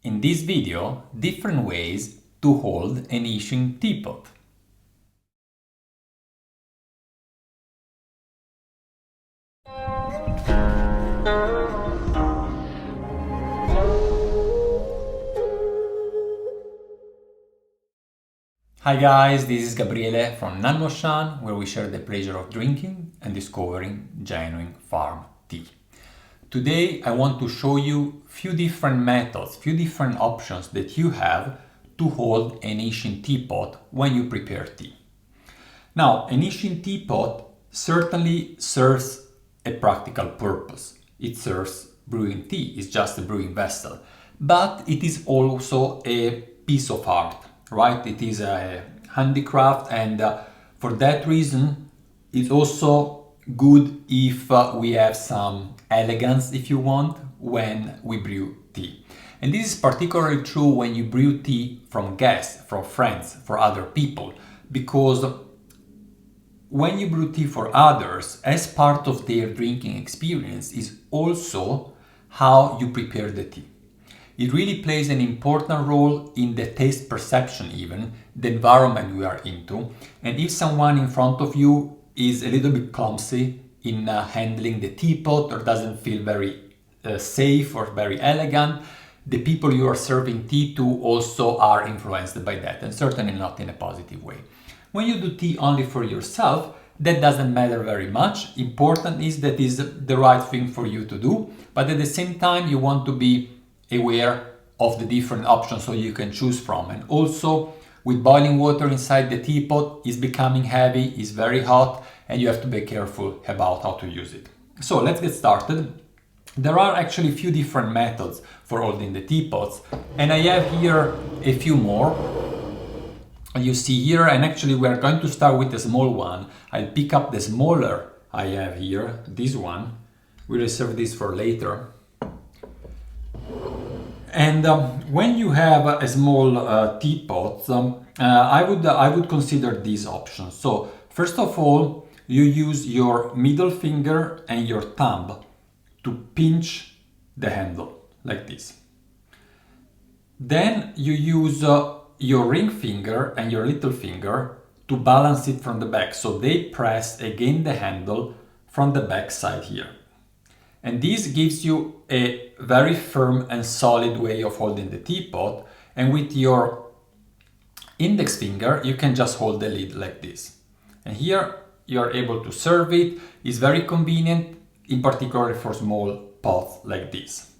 In this video, different ways to hold an Yixing teapot. Hi guys, this is Gabriele from nannuoshan, where we share the pleasure of drinking and discovering genuine farm tea. Today I want to show you few different methods, few different options that you have to hold an Yixing teapot when you prepare tea. Now, an Yixing teapot certainly serves a practical purpose. It serves brewing tea, it's just a brewing vessel, but it is also a piece of art, right? It is a handicraft, and for that reason it's also good if we have some elegance, if you want, when we brew tea. And this is particularly true when you brew tea from guests, from friends, for other people, because when you brew tea for others, as part of their drinking experience is also how you prepare the tea. It really plays an important role in the taste perception, even the environment we are into. And if someone in front of you is a little bit clumsy in handling the teapot, or doesn't feel very safe or very elegant, the people you are serving tea to also are influenced by that, and certainly not in a positive way. When you do tea only for yourself, that doesn't matter very much. Important is that is the right thing for you to do, but at the same time you want to be aware of the different options so you can choose from. And also, with boiling water inside the teapot, is becoming heavy, is very hot, and you have to be careful about how to use it. So let's get started. There are actually a few different methods for holding the teapots, and I have here a few more. You see here, and actually we are going to start with the small one. I'll pick up the smaller I have here, this one. We reserve this for later. And when you have a small teapot, I would consider these options. So first of all, you use your middle finger and your thumb to pinch the handle like this. Then you use your ring finger and your little finger to balance it from the back, so they press against the handle from the back side here. And this gives you a very firm and solid way of holding the teapot, and with your index finger you can just hold the lid like this. And here you are able to serve it. It's very convenient, in particular for small pots like this.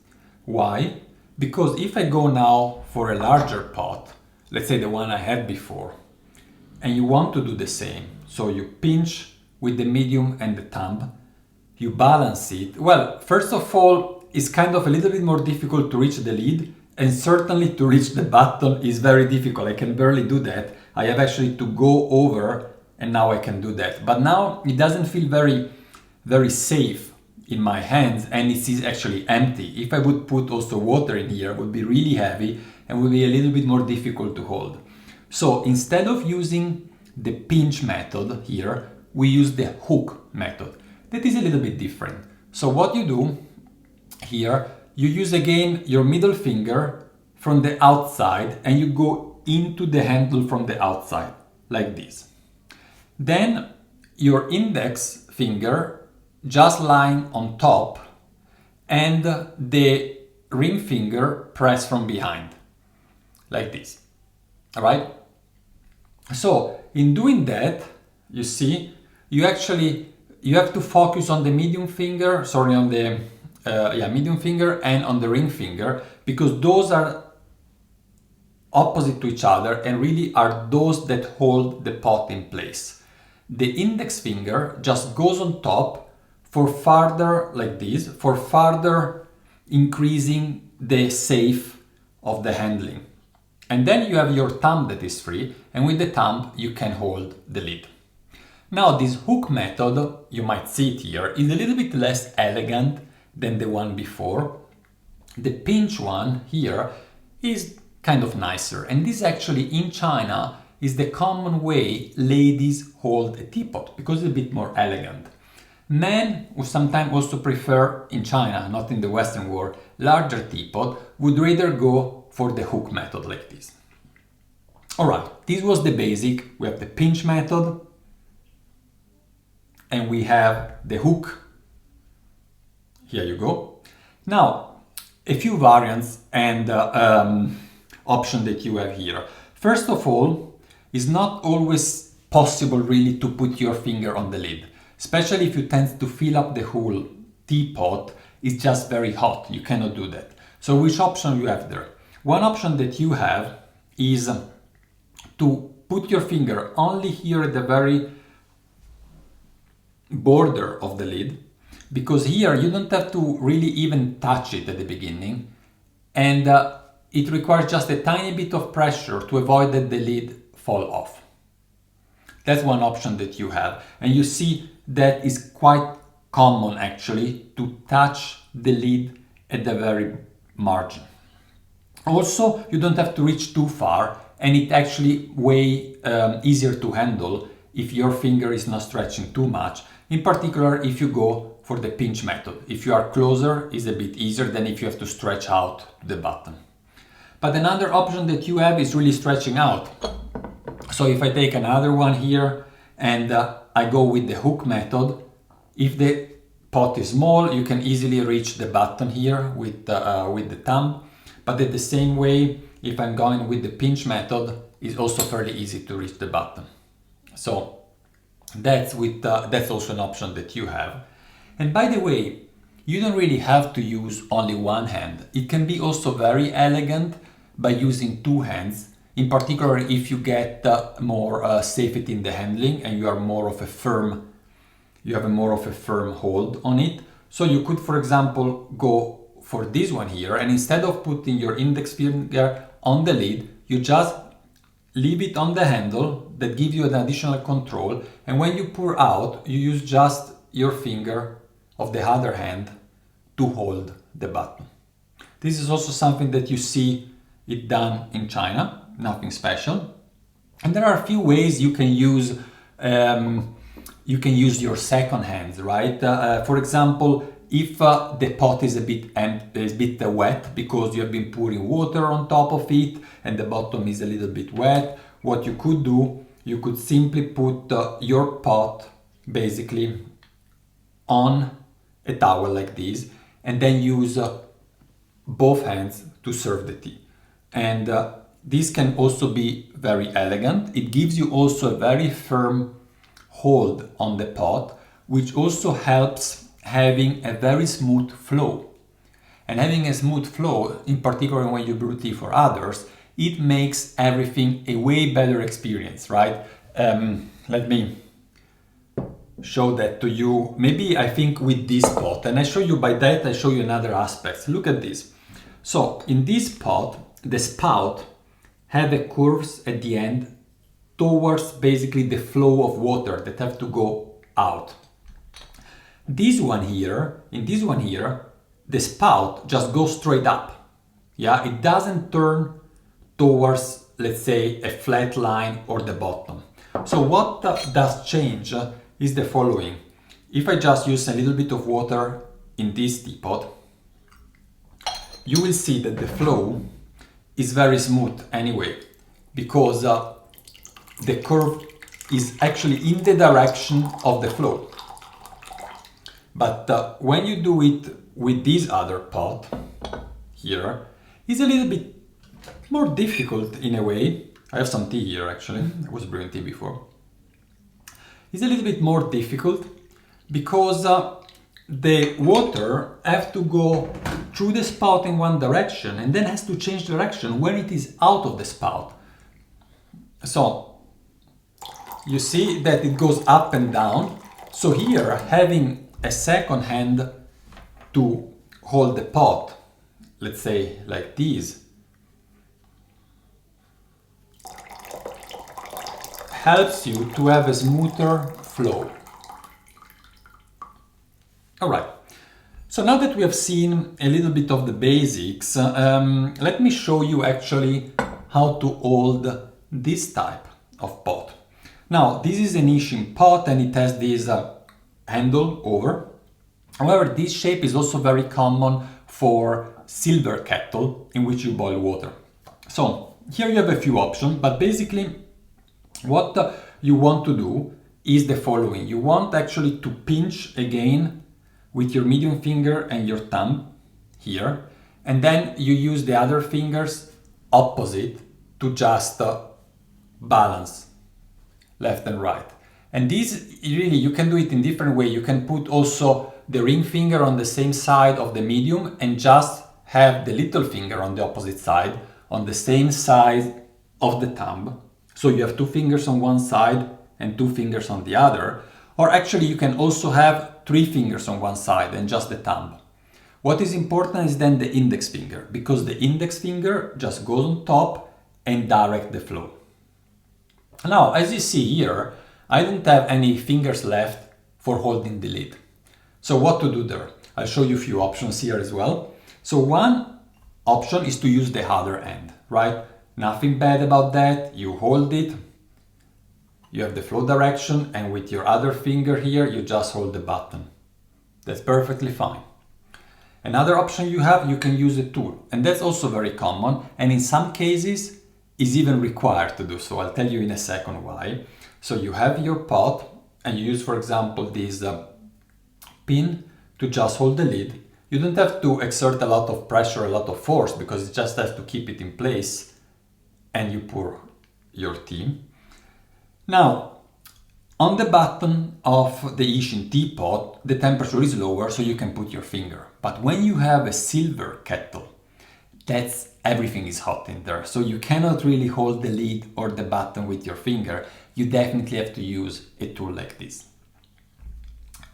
Why? Because if I go now for a larger pot, let's say the one I had before, and you want to do the same, so you pinch with the medium and the thumb, you balance it. Well, first of all, it's kind of a little bit more difficult to reach the lid, and certainly to reach the button is very difficult. I can barely do that. I have actually to go over, and now I can do that. But now it doesn't feel very safe in my hands, and it is actually empty. If I would put also water in here, it would be really heavy and would be a little bit more difficult to hold. So instead of using the pinch method here, we use the hook method. That is a little bit different. So what you do here, you use again your middle finger from the outside, and you go into the handle from the outside like this. Then your index finger just lying on top, and the ring finger press from behind like this. All right? So in doing that, you see, you have to focus on the medium finger, on the medium finger and on the ring finger, because those are opposite to each other and really are those that hold the pot in place. The index finger just goes on top for further, like this, for further increasing the safe of the handling. And then you have your thumb that is free, and with the thumb you can hold the lid. Now this hook method, you might see it here, is a little bit less elegant than the one before. The pinch one here is kind of nicer, and this actually in China is the common way ladies hold a teapot, because it's a bit more elegant. Men who sometimes also prefer, in China, not in the Western world, larger teapot, would rather go for the hook method like this. Alright, this was the basic. We have the pinch method and we have the hook. Here you go. Now, a few variants and options that you have here. First of all, it's not always possible really to put your finger on the lid, especially if you tend to fill up the whole teapot. It's just very hot, you cannot do that. So which option you have there? One option that you have is to put your finger only here at the very border of the lid, because here you don't have to really even touch it at the beginning, and it requires just a tiny bit of pressure to avoid that the lid fall off. That's one option that you have, and you see that is quite common actually, to touch the lid at the very margin. Also, you don't have to reach too far, and it actually way easier to handle if your finger is not stretching too much, in particular if you go for the pinch method. If you are closer, it's a bit easier than if you have to stretch out to the bottom. But another option that you have is really stretching out. So if I take another one here and I go with the hook method, if the pot is small, you can easily reach the button here with the thumb. But at the same way, if I'm going with the pinch method, it's also fairly easy to reach the button. So that's also an option that you have. And by the way, you don't really have to use only one hand. It can be also very elegant by using two hands, in particular if you get more safety in the handling and you have more of a firm hold on it. So you could, for example, go for this one here, and instead of putting your index finger on the lid, you just leave it on the handle. That gives you an additional control, and when you pour out, you use just your finger of the other hand to hold the button. This is also something that you see it done in China, nothing special. And there are a few ways you can use your second hand, right? For example, if the pot is a bit wet because you have been pouring water on top of it and the bottom is a little bit wet, what you could do, you could simply put your pot basically on a towel like this, and then use both hands to serve the tea. And this can also be very elegant. It gives you also a very firm hold on the pot, which also helps having a very smooth flow. And having a smooth flow, in particular when you brew tea for others, it makes everything a way better experience, right? Let me show that to you. Maybe I think with this pot, and I show you another aspect. Look at this. So in this pot, the spout have a curves at the end towards basically the flow of water that have to go out. In this one here, the spout just goes straight up. Yeah, it doesn't turn towards, let's say, a flat line or the bottom. So what does change is the following. If I just use a little bit of water in this teapot, you will see that the flow is very smooth anyway, because the curve is actually in the direction of the flow. But when you do it with this other pot here, it's a little bit more difficult in a way. I have some tea here actually, I was brewing tea before. It's a little bit more difficult because the water have to go through the spout in one direction and then has to change direction when it is out of the spout. So you see that it goes up and down. So here, having a second hand to hold the pot, let's say like this, helps you to have a smoother flow. All right, so now that we have seen a little bit of the basics, let me show you actually how to hold this type of pot. Now, this is an Yixing pot and it has this handle over. However, this shape is also very common for silver kettle in which you boil water. So here you have a few options, but basically what you want to do is the following. You want actually to pinch again with your medium finger and your thumb here, and then you use the other fingers opposite to just balance left and right. And this really, you can do it in different way. You can put also the ring finger on the same side of the medium and just have the little finger on the opposite side, on the same side of the thumb. So you have 2 fingers on one side and 2 fingers on the other. Or actually you can also have 3 fingers on one side and just the thumb. What is important is then the index finger, because the index finger just goes on top and direct the flow. Now, as you see here, I don't have any fingers left for holding the lid. So what to do there? I'll show you a few options here as well. So one option is to use the other end, right? Nothing bad about that. You hold it, you have the flow direction, and with your other finger here, you just hold the button. That's perfectly fine. Another option you have, you can use a tool, and that's also very common, and in some cases is even required to do so. I'll tell you in a second why. So you have your pot and you use, for example, this pin to just hold the lid. You don't have to exert a lot of pressure, a lot of force, because you just have to keep it in place and you pour your tea. Now, on the bottom of the Yixing teapot, the temperature is lower, so you can put your finger. But when you have a silver kettle, everything is hot in there, so you cannot really hold the lid or the button with your finger. You definitely have to use a tool like this.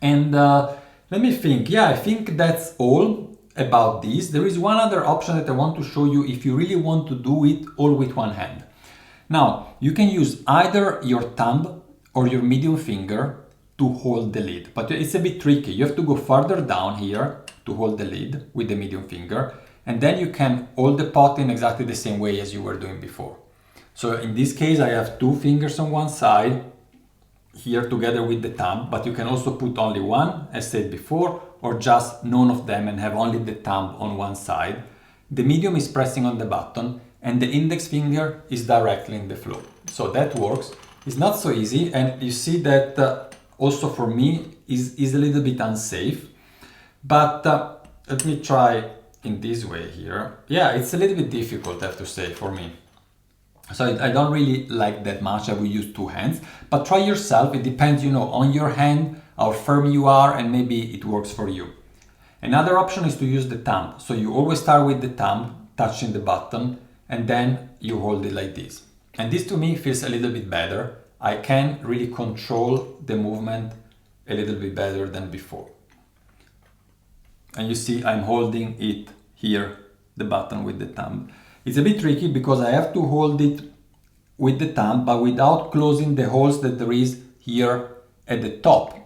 And let me think. Yeah, I think that's all about this. There is one other option that I want to show you if you really want to do it all with one hand. Now, you can use either your thumb or your medium finger to hold the lid, but it's a bit tricky. You have to go further down here to hold the lid with the medium finger, and then you can hold the pot in exactly the same way as you were doing before. So in this case, I have 2 fingers on one side here together with the thumb, but you can also put only one, as said before, or just none of them and have only the thumb on one side. The medium is pressing on the button and the index finger is directly in the flow. So that works. It's not so easy, and you see that also for me is a little bit unsafe, but let me try in this way here. Yeah, it's a little bit difficult, I have to say, for me. So I don't really like that much. I will use 2 hands, but try yourself. It depends, on your hand, how firm you are, and maybe it works for you. Another option is to use the thumb. So you always start with the thumb, touching the button, and then you hold it like this. And this to me feels a little bit better. I can really control the movement a little bit better than before. And you see I'm holding it here, the button with the thumb. It's a bit tricky because I have to hold it with the thumb, but without closing the holes that there is here at the top.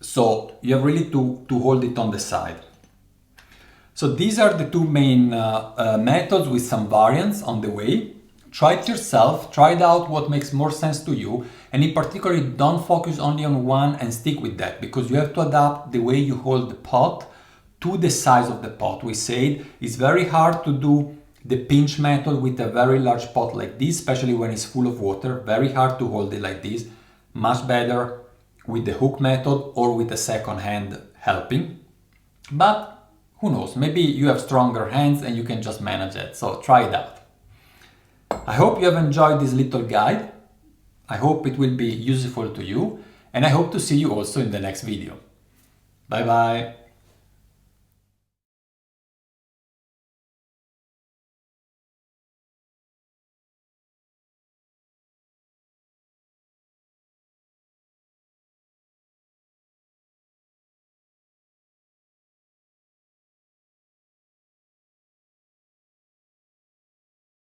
So you have really to hold it on the side. So these are the 2 main methods with some variants on the way. Try it yourself, try it out what makes more sense to you, and in particular don't focus only on one and stick with that, because you have to adapt the way you hold the pot to the size of the pot. We said it's very hard to do the pinch method with a very large pot like this, especially when it's full of water. Very hard to hold it like this. Much better with the hook method or with a second hand helping. But who knows, maybe you have stronger hands and you can just manage it. So try it out. I hope you have enjoyed this little guide. I hope it will be useful to you, and I hope to see you also in the next video. Bye bye.